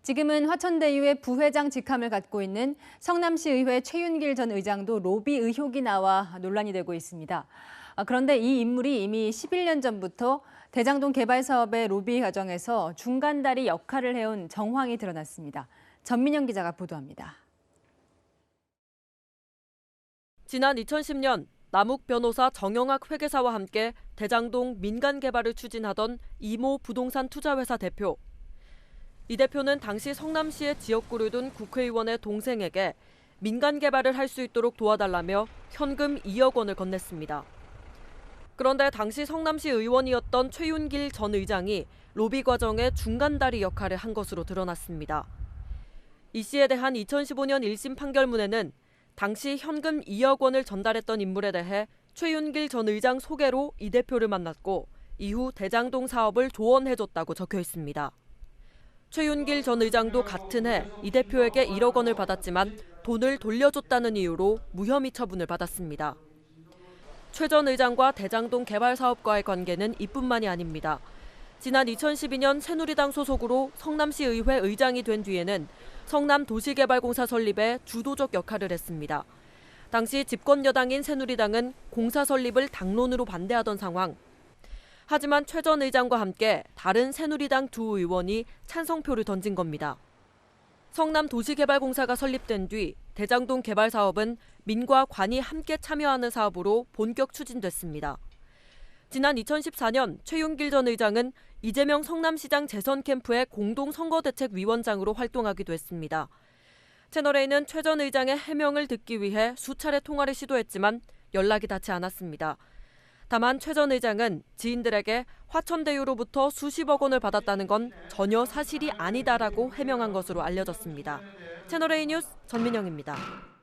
지금은 화천대유의 부회장 직함을 갖고 있는 성남시의회 최윤길 전 의장도 로비 의혹이 나와 논란이 되고 있습니다. 그런데 이 인물이 이미 11년 전부터 대장동 개발 사업의 로비 과정에서 중간다리 역할을 해온 정황이 드러났습니다. 전민영 기자가 보도합니다. 지난 2010년 남욱 변호사 정영학 회계사와 함께 대장동 민간 개발을 추진하던 이모 부동산 투자회사 대표. 이 대표는 당시 성남시의 지역구를 둔 국회의원의 동생에게 민간 개발을 할 수 있도록 도와달라며 현금 2억 원을 건넸습니다. 그런데 당시 성남시 의원이었던 최윤길 전 의장이 로비 과정의 중간다리 역할을 한 것으로 드러났습니다. 이 씨에 대한 2015년 1심 판결문에는 당시 현금 2억 원을 전달했던 인물에 대해 최윤길 전 의장 소개로 이 대표를 만났고 이후 대장동 사업을 조언해줬다고 적혀 있습니다. 최윤길 전 의장도 같은 해 이 대표에게 1억 원을 받았지만 돈을 돌려줬다는 이유로 무혐의 처분을 받았습니다. 최 전 의장과 대장동 개발 사업과의 관계는 이뿐만이 아닙니다. 지난 2012년 새누리당 소속으로 성남시 의회 의장이 된 뒤에는 성남도시개발공사 설립에 주도적 역할을 했습니다. 당시 집권 여당인 새누리당은 공사 설립을 당론으로 반대하던 상황. 하지만 최 전 의장과 함께 다른 새누리당 두 의원이 찬성표를 던진 겁니다. 성남도시개발공사가 설립된 뒤 대장동 개발 사업은 민과 관이 함께 참여하는 사업으로 본격 추진됐습니다. 지난 2014년 최윤길 전 의장은 이재명 성남시장 재선 캠프의 공동선거대책위원장으로 활동하기도 했습니다. 채널A는 최 전 의장의 해명을 듣기 위해 수차례 통화를 시도했지만 연락이 닿지 않았습니다. 다만 최 전 의장은 지인들에게 화천대유로부터 수십억 원을 받았다는 건 전혀 사실이 아니다라고 해명한 것으로 알려졌습니다. 채널A 뉴스 전민영입니다.